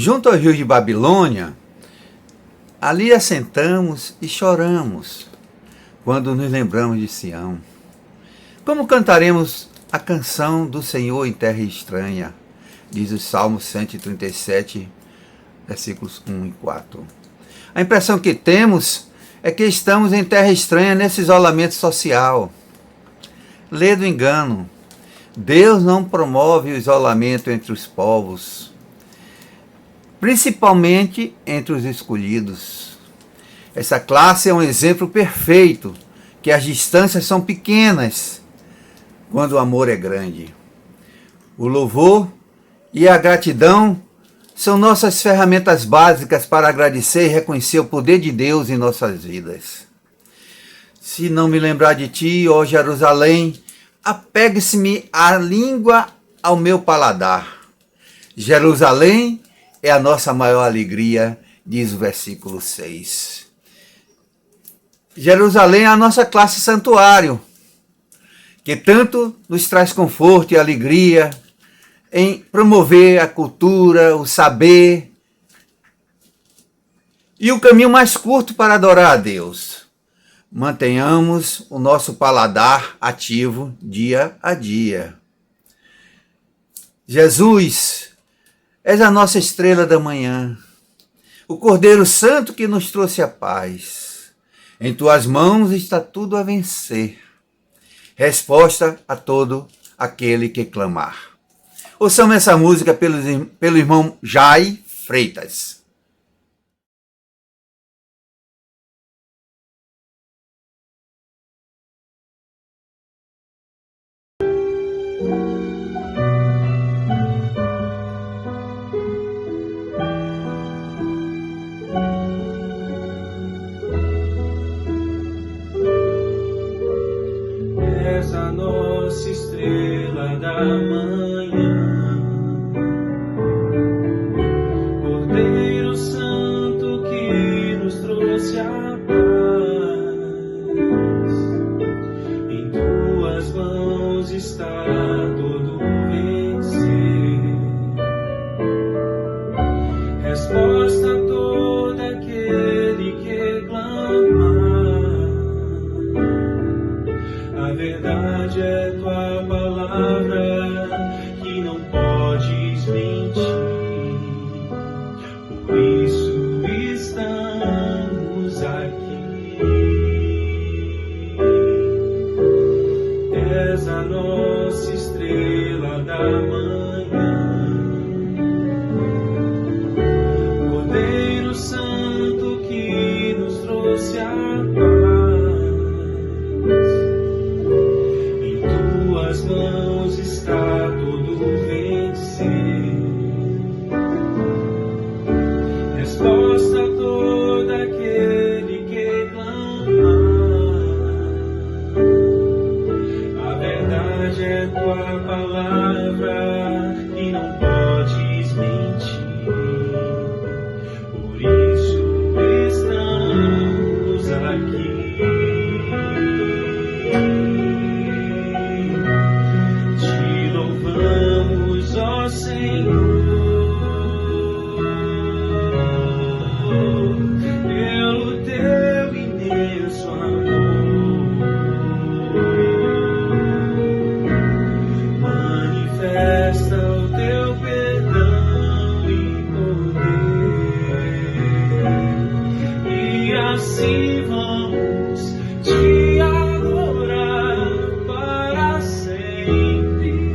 Junto ao rio de Babilônia, ali assentamos e choramos, quando nos lembramos de Sião. Como cantaremos a canção do Senhor em terra estranha? Diz o Salmo 137, versículos 1 e 4. A impressão que temos é que estamos em terra estranha nesse isolamento social. Lê do engano. Deus não promove o isolamento entre os povos, principalmente entre os escolhidos. Essa classe é um exemplo perfeito que as distâncias são pequenas quando o amor é grande. O louvor e a gratidão são nossas ferramentas básicas para agradecer e reconhecer o poder de Deus em nossas vidas. Se não me lembrar de ti, ó Jerusalém, apegue-se-me a língua ao meu paladar. Jerusalém é a nossa maior alegria, diz o versículo 6. Jerusalém é a nossa classe santuário, que tanto nos traz conforto e alegria em promover a cultura, o saber e o caminho mais curto para adorar a Deus. Mantenhamos o nosso paladar ativo dia a dia. Jesus, és a nossa estrela da manhã, o Cordeiro Santo que nos trouxe a paz. Em tuas mãos está tudo a vencer. Resposta a todo aquele que clamar. Ouçamos essa música pelo irmão Jai Freitas. És a nossa estrela da manhã, Cordeiro Santo que nos trouxe a paz. Em tuas mãos está todo vencer. Resposta a todo aquele que clama. A verdade é tua palavra, que não podes mentir. Por isso estamos aqui. És a nossa estrela da manhã, Cordeiro Santo que nos trouxe a paz. Nas mãos está todo vencer. Resposta a todo aquele que clama. A verdade é tua palavra, e não podes mentir. Por isso estamos aqui. Senhor, pelo teu imenso amor, manifesta o teu perdão e poder, e assim vamos te adorar para sempre.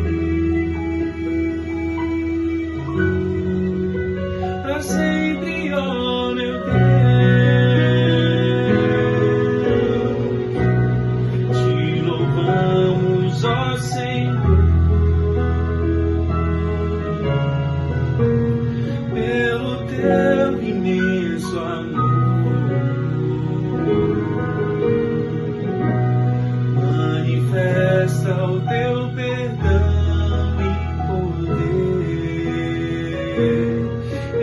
Para sempre, ó meu Deus, te louvamos, ó Senhor, pelo teu imenso amor. Manifesta o teu perdão e poder,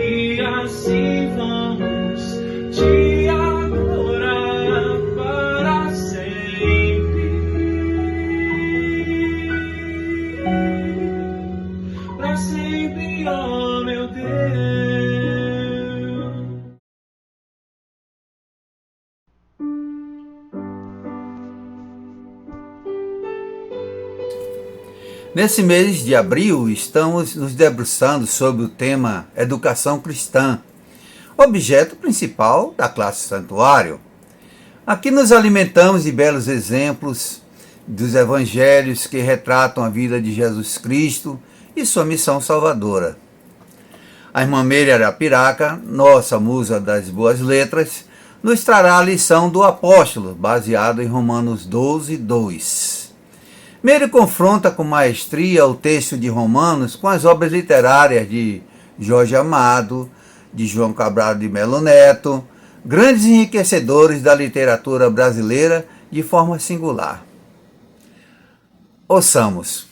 e assim vamos te adorar para sempre. Para sempre, ó meu Deus. Nesse mês de abril, estamos nos debruçando sobre o tema Educação Cristã, objeto principal da classe Santuário. Aqui nos alimentamos de belos exemplos dos evangelhos que retratam a vida de Jesus Cristo e sua missão salvadora. A irmã Meire Arapiraca, nossa musa das boas letras, nos trará a lição do apóstolo, baseado em Romanos 12, 2. Meire confronta com maestria o texto de Romanos com as obras literárias de Jorge Amado, de João Cabral de Melo Neto, grandes enriquecedores da literatura brasileira de forma singular. Ouçamos.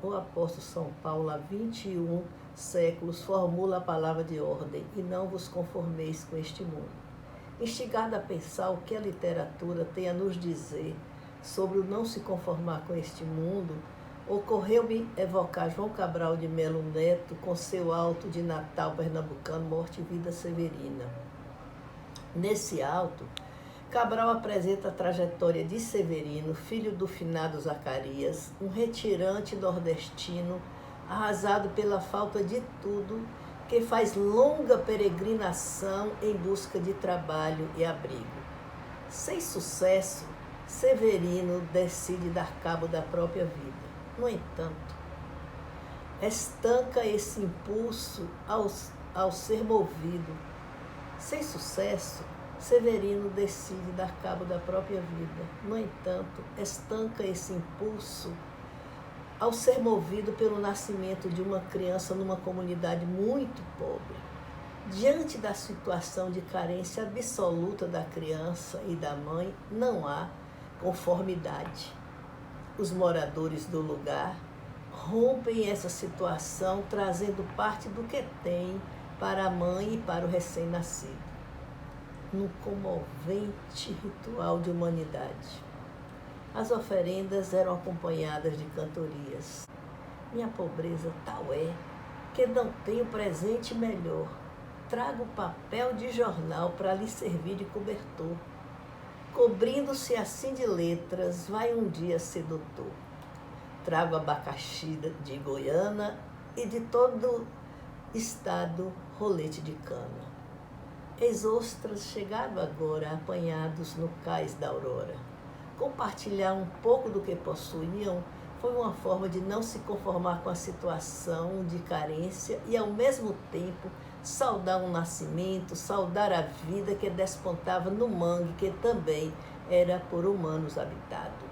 O apóstolo São Paulo, há 21 séculos, formula a palavra de ordem: e não vos conformeis com este mundo. Instigado a pensar o que a literatura tem a nos dizer sobre o não se conformar com este mundo, ocorreu-me evocar João Cabral de Melo Neto com seu auto de Natal pernambucano, Morte e Vida Severina. Nesse auto, Cabral apresenta a trajetória de Severino, filho do finado Zacarias, um retirante nordestino arrasado pela falta de tudo, que faz longa peregrinação em busca de trabalho e abrigo. Sem sucesso, Severino decide dar cabo da própria vida. No entanto, estanca esse impulso ao ser movido. Sem sucesso, Severino decide dar cabo da própria vida. No entanto, estanca esse impulso ao ser movido pelo nascimento de uma criança numa comunidade muito pobre. Diante da situação de carência absoluta da criança e da mãe, não há conformidade. Os moradores do lugar rompem essa situação, trazendo parte do que têm para a mãe e para o recém-nascido, num comovente ritual de humanidade. As oferendas eram acompanhadas de cantorias. Minha pobreza tal é que não tenho presente melhor. Trago papel de jornal para lhe servir de cobertor. Cobrindo-se assim de letras, vai um dia sedutor. Trago abacaxi de Goiânia e de todo estado rolete de cana. Eis ostras chegado agora, apanhados no cais da aurora. Compartilhar um pouco do que possuíam foi uma forma de não se conformar com a situação de carência e, ao mesmo tempo, saudar um nascimento, saudar a vida que despontava no mangue que também era por humanos habitado.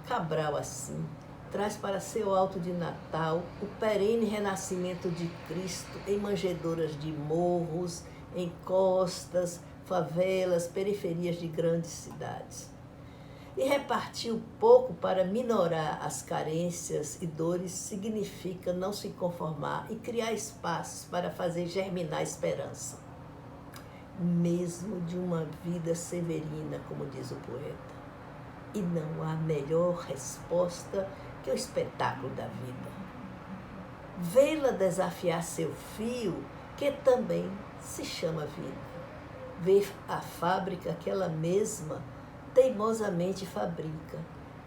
Cabral, assim, traz para seu alto de Natal o perene renascimento de Cristo em manjedouras de morros, em costas, favelas, periferias de grandes cidades. E repartir o pouco para minorar as carências e dores significa não se conformar e criar espaços para fazer germinar a esperança, mesmo de uma vida severina, como diz o poeta. E não há melhor resposta que o espetáculo da vida. Vê-la desafiar seu fio, que também se chama vida. Ver a fábrica que ela mesma teimosamente fabrica.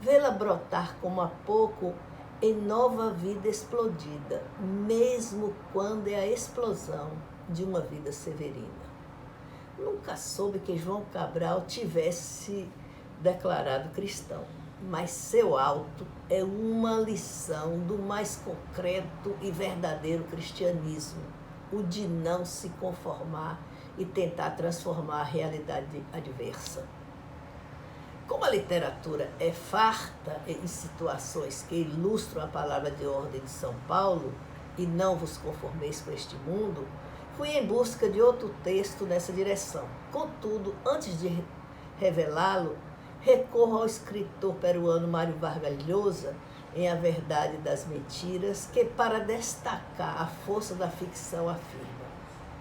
Vê-la brotar como há pouco em nova vida explodida, mesmo quando é a explosão de uma vida severina. Nunca soube que João Cabral tivesse declarado cristão, mas seu auto é uma lição do mais concreto e verdadeiro cristianismo, o de não se conformar e tentar transformar a realidade adversa. Como a literatura é farta em situações que ilustram a palavra de ordem de São Paulo, e não vos conformeis com este mundo, fui em busca de outro texto nessa direção. Contudo, antes de revelá-lo, recorro ao escritor peruano Mário Vargas Llosa, em A Verdade das Mentiras, que, para destacar a força da ficção, afirma: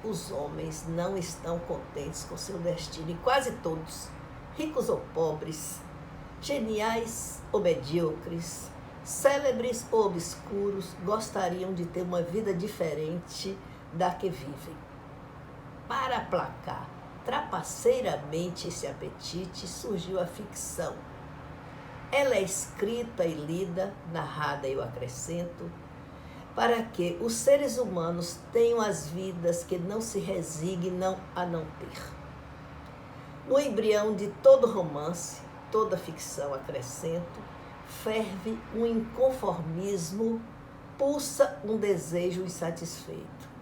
os homens não estão contentes com seu destino, e quase todos, ricos ou pobres, geniais ou medíocres, célebres ou obscuros, gostariam de ter uma vida diferente da que vivem. Para aplacar trapaceiramente esse apetite, surgiu a ficção. Ela é escrita e lida, narrada, eu acrescento, para que os seres humanos tenham as vidas que não se resignam a não ter. No embrião de todo romance, toda ficção, acrescento, ferve um inconformismo, pulsa um desejo insatisfeito.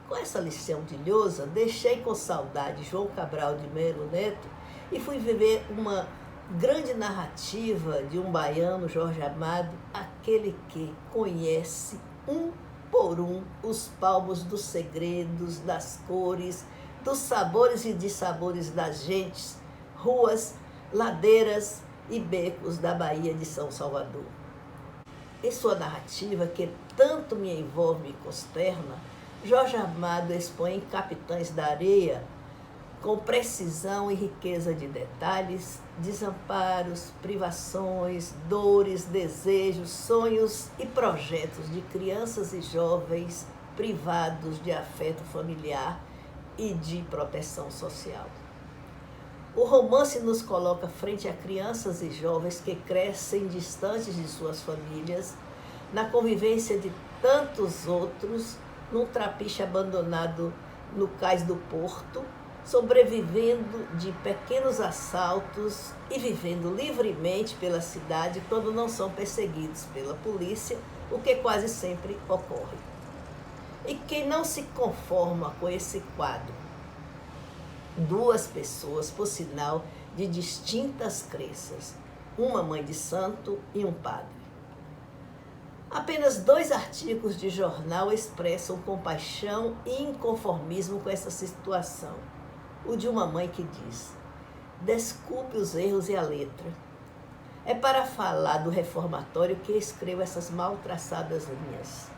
Com essa lição de Lhosa, deixei com saudade João Cabral de Melo Neto e fui viver uma grande narrativa de um baiano, Jorge Amado, aquele que conhece um por um os palmos dos segredos, das cores, dos sabores e dissabores das gentes, ruas, ladeiras e becos da Baía de São Salvador. Em sua narrativa, que tanto me envolve e consterna, Jorge Amado expõe em Capitães da Areia, com precisão e riqueza de detalhes, desamparos, privações, dores, desejos, sonhos e projetos de crianças e jovens privados de afeto familiar e de proteção social. O romance nos coloca frente a crianças e jovens que crescem distantes de suas famílias, na convivência de tantos outros, num trapiche abandonado no cais do porto, sobrevivendo de pequenos assaltos e vivendo livremente pela cidade quando não são perseguidos pela polícia, o que quase sempre ocorre. E quem não se conforma com esse quadro? Duas pessoas, por sinal, de distintas crenças, uma mãe de santo e um padre. Apenas 2 artigos de jornal expressam compaixão e inconformismo com essa situação. O de uma mãe que diz: desculpe os erros e a letra. É para falar do reformatório que escrevo essas mal traçadas linhas.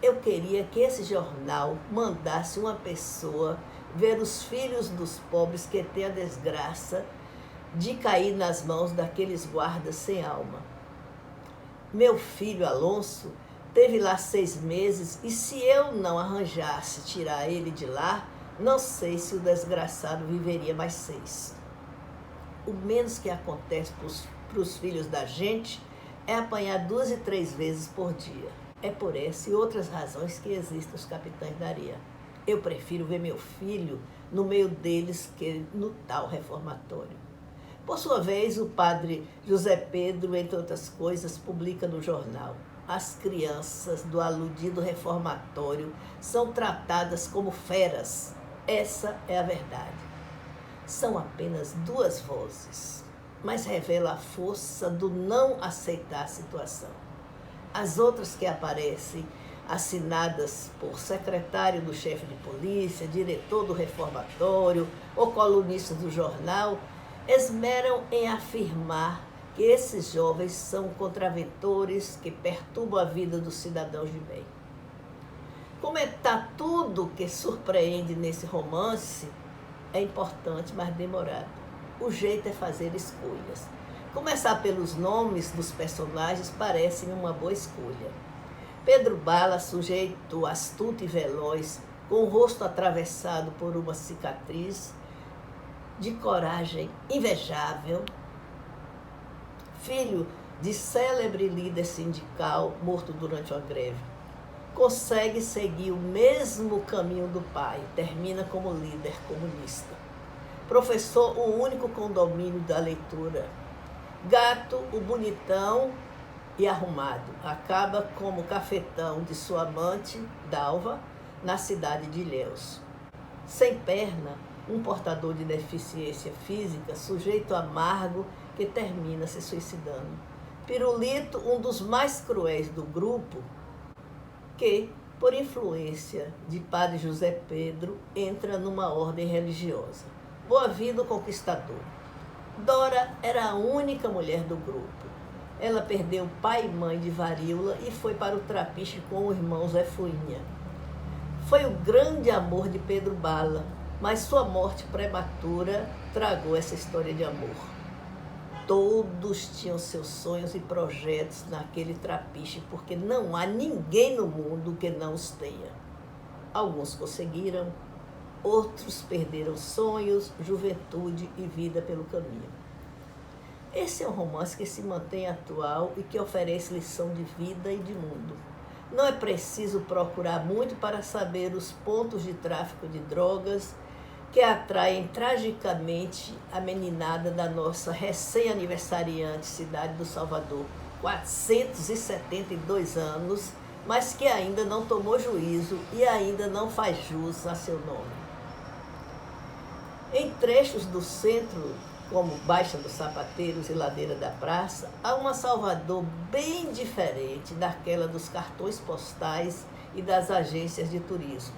Eu queria que esse jornal mandasse uma pessoa ver os filhos dos pobres que têm a desgraça de cair nas mãos daqueles guardas sem alma. Meu filho Alonso teve lá 6 meses e se eu não arranjasse tirar ele de lá, não sei se o desgraçado viveria mais 6. O menos que acontece para os filhos da gente é apanhar 2 e 3 vezes por dia. É por essa e outras razões que existem os Capitães da Areia. Eu prefiro ver meu filho no meio deles que no tal reformatório. Por sua vez, o padre José Pedro, entre outras coisas, publica no jornal: as crianças do aludido reformatório são tratadas como feras. Essa é a verdade. São apenas 2 vozes, mas revela a força do não aceitar a situação. As outras que aparecem, assinadas por secretário do chefe de polícia, diretor do reformatório ou colunista do jornal, esmeram em afirmar que esses jovens são contraventores que perturbam a vida dos cidadãos de bem. Como está tudo que surpreende nesse romance, é importante, mas demorado. O jeito é fazer escolhas. Começar pelos nomes dos personagens parece uma boa escolha. Pedro Bala, sujeito astuto e veloz, com o rosto atravessado por uma cicatriz, de coragem invejável, filho de célebre líder sindical morto durante uma greve, consegue seguir o mesmo caminho do pai, termina como líder comunista. Professor, o único condomínio da leitura. Gato, o bonitão e arrumado, acaba como cafetão de sua amante, Dalva, na cidade de Ilhéus. Sem perna, um portador de deficiência física, sujeito amargo, que termina se suicidando. Pirulito, um dos mais cruéis do grupo, que, por influência de padre José Pedro, entra numa ordem religiosa. Boa Vida, o conquistador. Dora era a única mulher do grupo. ela perdeu pai e mãe de varíola e foi para o Trapiche com o irmão Zé Fuinha. Foi o grande amor de Pedro Bala, mas sua morte prematura tragou essa história de amor. Todos tinham seus sonhos e projetos naquele Trapiche, porque não há ninguém no mundo que não os tenha. Alguns conseguiram, outros perderam sonhos, juventude e vida pelo caminho. Esse é um romance que se mantém atual e que oferece lição de vida e de mundo. Não é preciso procurar muito para saber os pontos de tráfico de drogas que atraem tragicamente a meninada da nossa recém-aniversariante cidade do Salvador, 472 anos, mas que ainda não tomou juízo e ainda não faz jus a seu nome. Em trechos do centro, como Baixa dos Sapateiros e Ladeira da Praça, há uma Salvador bem diferente daquela dos cartões postais e das agências de turismo.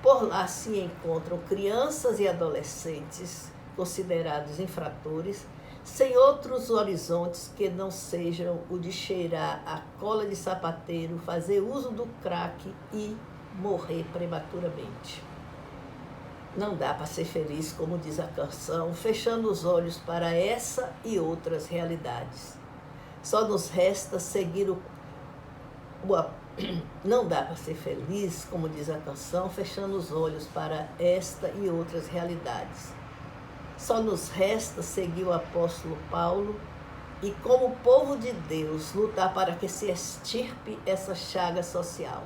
Por lá se encontram crianças e adolescentes considerados infratores, sem outros horizontes que não sejam o de cheirar a cola de sapateiro, fazer uso do crack e morrer prematuramente. Não dá para ser feliz, como diz a canção, fechando os olhos para essa e outras realidades. Só nos resta seguir Não dá para ser feliz, como diz a canção, fechando os olhos para esta e outras realidades. Só nos resta seguir o apóstolo Paulo e, como povo de Deus, lutar para que se extirpe essa chaga social.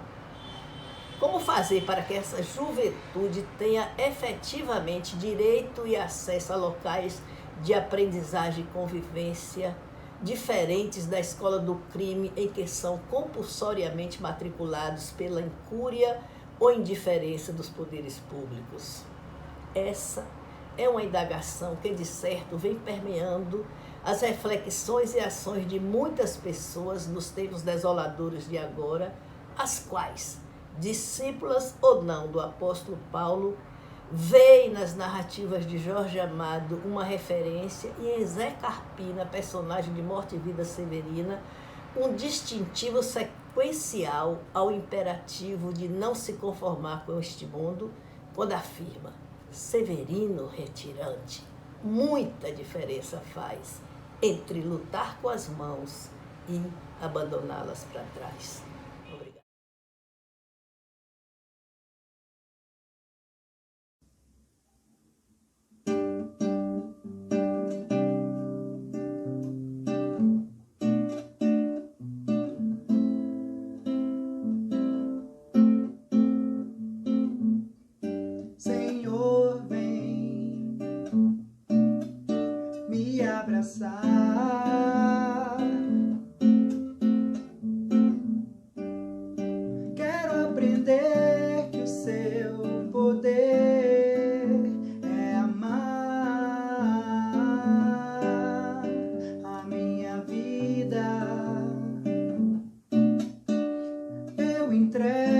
Como fazer para que essa juventude tenha efetivamente direito e acesso a locais de aprendizagem e convivência diferentes da escola do crime em que são compulsoriamente matriculados pela incúria ou indiferença dos poderes públicos? Essa é uma indagação que, de certo, vem permeando as reflexões e ações de muitas pessoas nos tempos desoladores de agora, as quais, discípulas ou não do apóstolo Paulo, veem nas narrativas de Jorge Amado uma referência e em Zé Carpina, personagem de Morte e Vida Severina, um distintivo sequencial ao imperativo de não se conformar com este mundo, quando afirma: Severino retirante, muita diferença faz entre lutar com as mãos e abandoná-las para trás. Obrigada. Senhor, vem me abraçar. Quero aprender que o seu poder é amar a minha vida. Eu entrego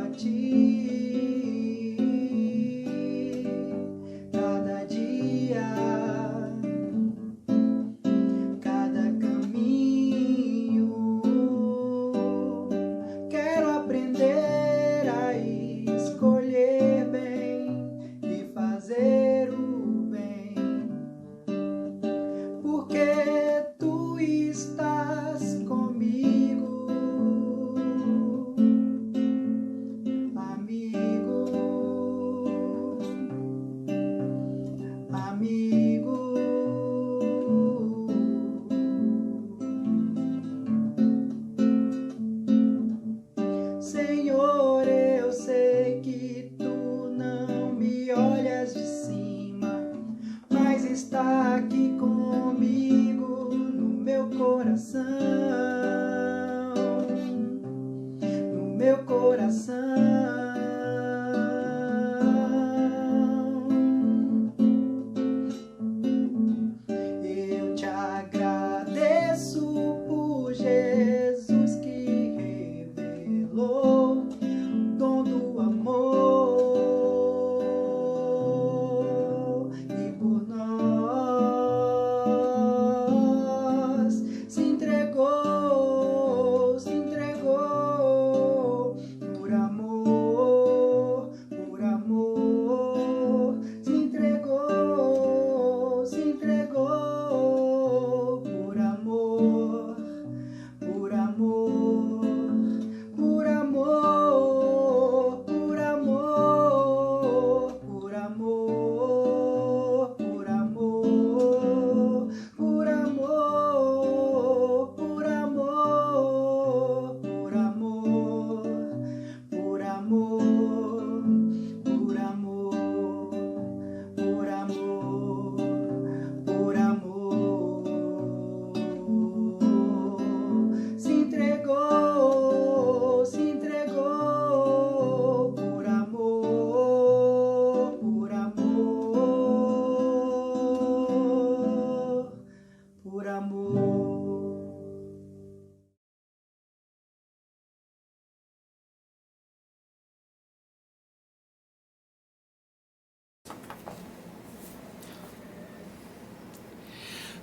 a ti cada dia, cada caminho. Quero aprender a escolher bem e fazer o bem, porque tu estás comigo, amigo, amigo. Senhor, eu sei que tu não me olhas de cima, mas está aqui comigo no meu coração, no meu coração. Eu te agradeço por Jesus que revelou o dom do amor e por nós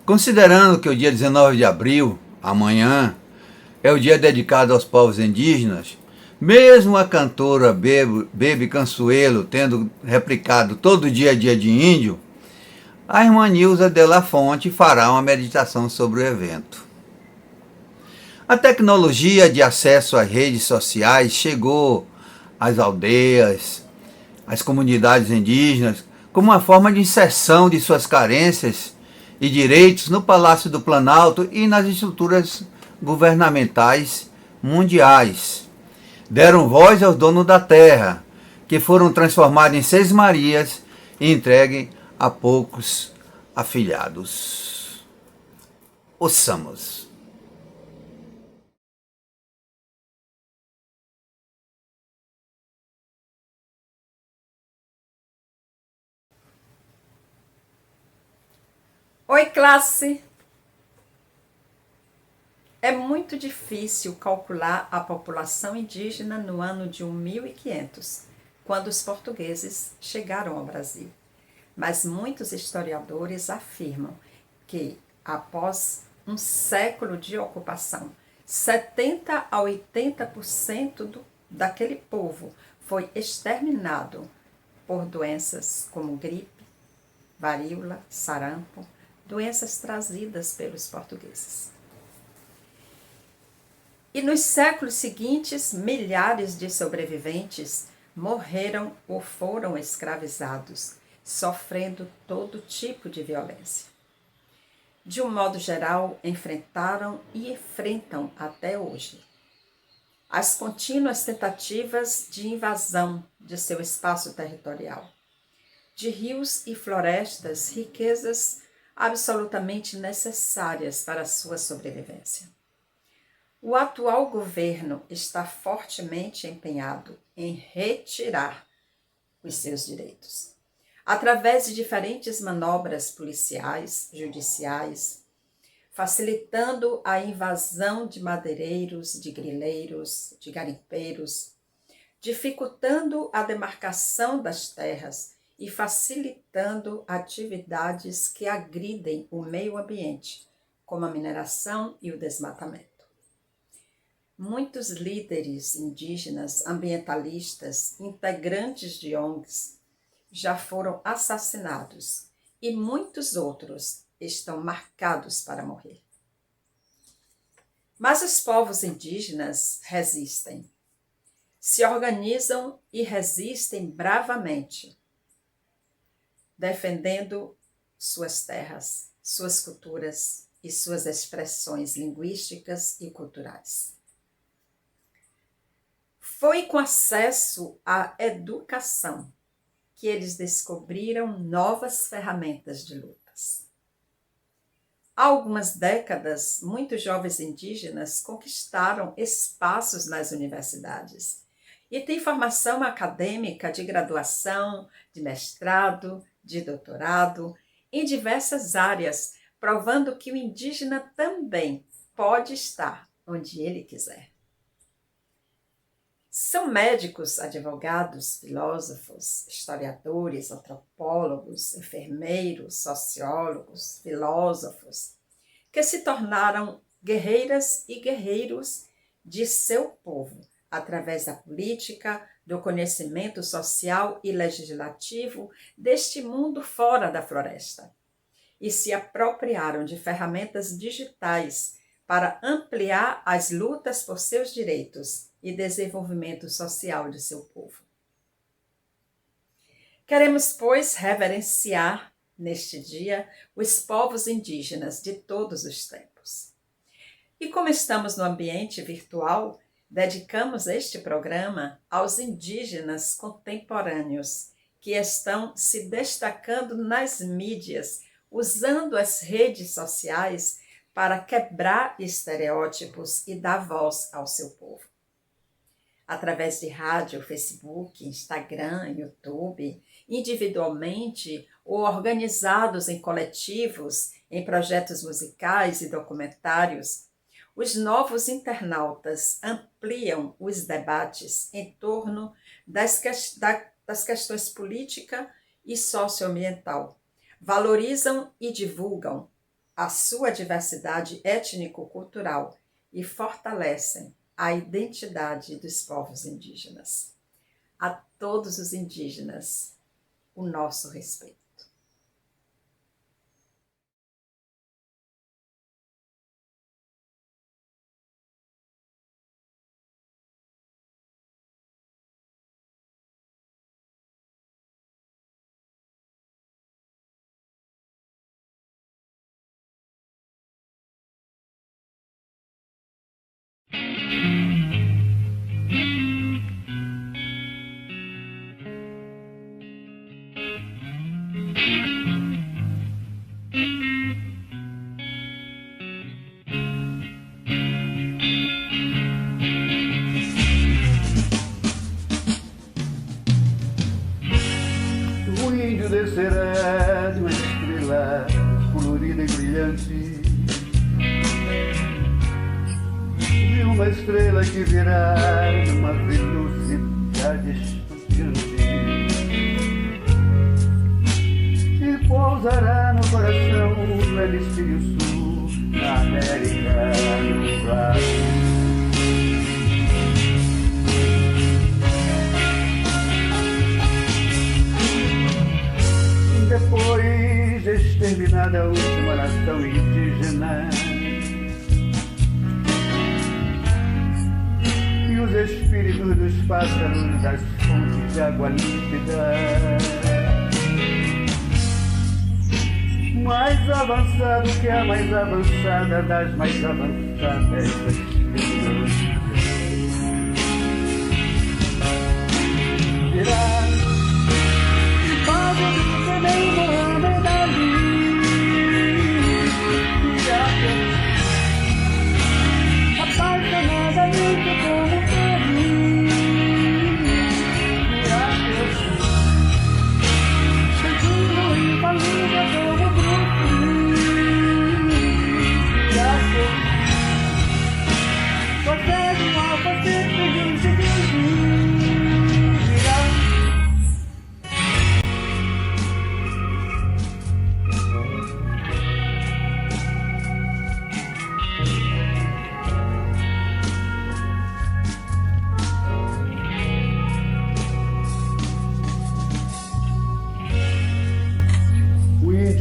Considerando que o dia 19 de abril, amanhã, é o dia dedicado aos povos indígenas, mesmo a cantora Bebe Cansuelo tendo replicado todo dia de índio, a irmã Nilza de la Fonte fará uma meditação sobre o evento. A tecnologia de acesso às redes sociais chegou às aldeias, às comunidades indígenas, como uma forma de inserção de suas carências e direitos no Palácio do Planalto e nas estruturas governamentais mundiais. Deram voz aos donos da terra, que foram transformados em Seis Marias e entregues a poucos afilhados. Ouçamos. Oi, classe! É muito difícil calcular a população indígena no ano de 1500, quando os portugueses chegaram ao Brasil. Mas muitos historiadores afirmam que, após um século de ocupação, 70 a 80% daquele povo foi exterminado por doenças como gripe, varíola, sarampo, doenças trazidas pelos portugueses. E nos séculos seguintes, milhares de sobreviventes morreram ou foram escravizados, sofrendo todo tipo de violência. De um modo geral, enfrentaram e enfrentam até hoje as contínuas tentativas de invasão de seu espaço territorial, de rios e florestas, riquezas absolutamente necessárias para a sua sobrevivência. O atual governo está fortemente empenhado em retirar os seus direitos, através de diferentes manobras policiais, judiciais, facilitando a invasão de madeireiros, de grileiros, de garimpeiros, dificultando a demarcação das terras e facilitando atividades que agridem o meio ambiente, como a mineração e o desmatamento. Muitos líderes indígenas, ambientalistas, integrantes de ONGs já foram assassinados e muitos outros estão marcados para morrer. Mas os povos indígenas resistem, se organizam e resistem bravamente, defendendo suas terras, suas culturas e suas expressões linguísticas e culturais. Foi com acesso à educação que eles descobriram novas ferramentas de lutas. Há algumas décadas, muitos jovens indígenas conquistaram espaços nas universidades e têm formação acadêmica de graduação, de mestrado, de doutorado, em diversas áreas, provando que o indígena também pode estar onde ele quiser. São médicos, advogados, filósofos, historiadores, antropólogos, enfermeiros, sociólogos, filósofos, que se tornaram guerreiras e guerreiros de seu povo, através da política, do conhecimento social e legislativo deste mundo fora da floresta, e se apropriaram de ferramentas digitais para ampliar as lutas por seus direitos e desenvolvimento social de seu povo. Queremos, pois, reverenciar, neste dia, os povos indígenas de todos os tempos. E como estamos no ambiente virtual, dedicamos este programa aos indígenas contemporâneos que estão se destacando nas mídias, usando as redes sociais para quebrar estereótipos e dar voz ao seu povo. Através de rádio, Facebook, Instagram, YouTube, individualmente ou organizados em coletivos, em projetos musicais e documentários, os novos internautas ampliam os debates em torno das questões política e socioambiental, valorizam e divulgam a sua diversidade étnico-cultural e fortalecem a identidade dos povos indígenas. A todos os indígenas, o nosso respeito. O índio descerá de uma estrela colorida e brilhante, de uma estrela que virá numa velocidade estonteante e pousará no coração do hemisfério sul, na América Nuclear. Depois de exterminada a última nação indígena e os espíritos dos pássaros das fontes de água límpida, mais avançado que a mais avançada das mais avançadas das tecnologias, virá nem Mohamed Ali, apaixonadamente como feliz, tranquilo e família como Bruce Lee, você é um alfacete de um seguinte.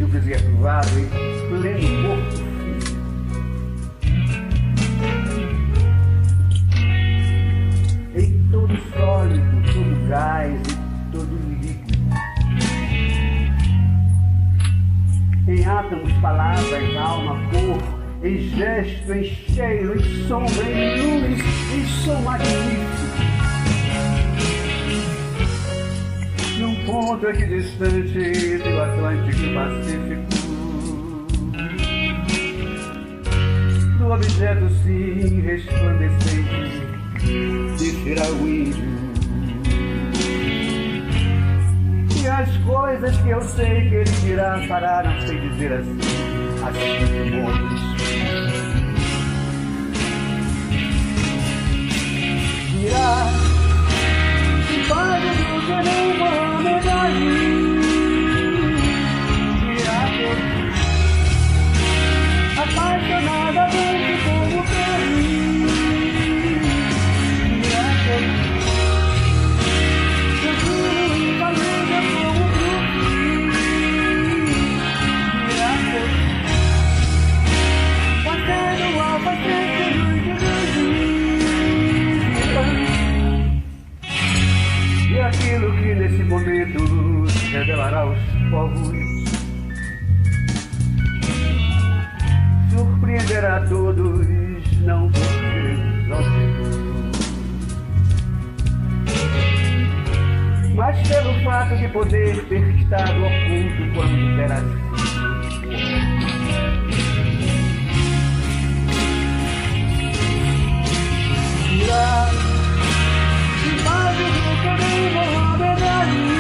Preservado em pleno corpo físico, em todo sólido, todo gás e todo líquido, em átomos, palavras, alma, cor, em gesto, em cheiro, em sombra, em luz, em som magnífico, num ponto equidistante do Atlântico e Pacífico, do objeto sim resplandecente descerá o índio, e as coisas que eu sei que ele dirá fará, não sei dizer assim de modos. Dirá padre do que nem Mohamed Ali, apaixonadamente como feliz, tranquilo e família como Bruce Lee, fazendo alfacete e aquilo que nesse momento se revelará aos povos surpreenderá a todos, não por ser exótico, mas pelo fato de poder ter estado oculto quando era assim. Irá imagem do que nem Mohamed Ali,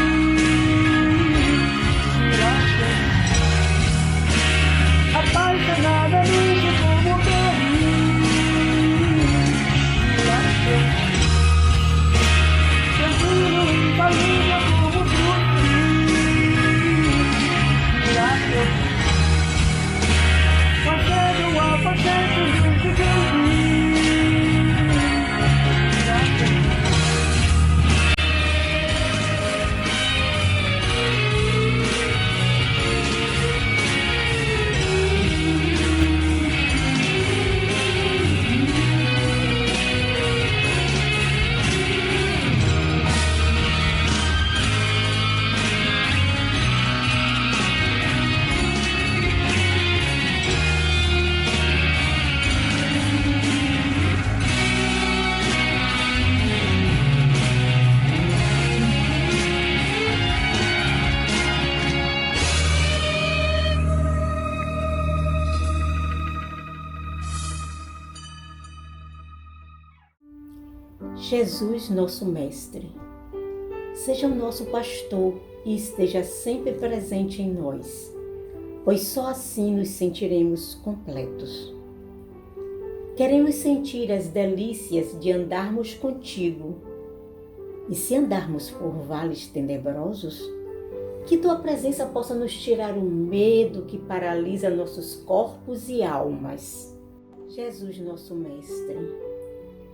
apaixonadamente como feliz, tranquilo e família como Bruce Lee, Jesus, nosso Mestre, seja o nosso pastor e esteja sempre presente em nós, pois só assim nos sentiremos completos. Queremos sentir as delícias de andarmos contigo, e se andarmos por vales tenebrosos, que tua presença possa nos tirar o medo que paralisa nossos corpos e almas. Jesus, nosso Mestre,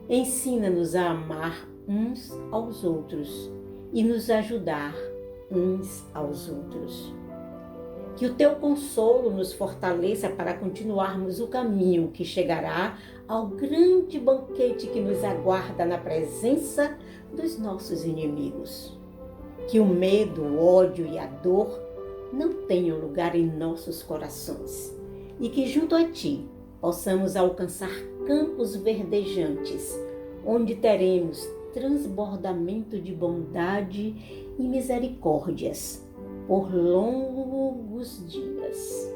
ensina-nos a amar uns aos outros e nos ajudar uns aos outros. Que o teu consolo nos fortaleça para continuarmos o caminho que chegará ao grande banquete que nos aguarda na presença dos nossos inimigos. Que o medo, o ódio e a dor não tenham lugar em nossos corações e que junto a ti possamos alcançar campos verdejantes, onde teremos transbordamento de bondade e misericórdias por longos dias.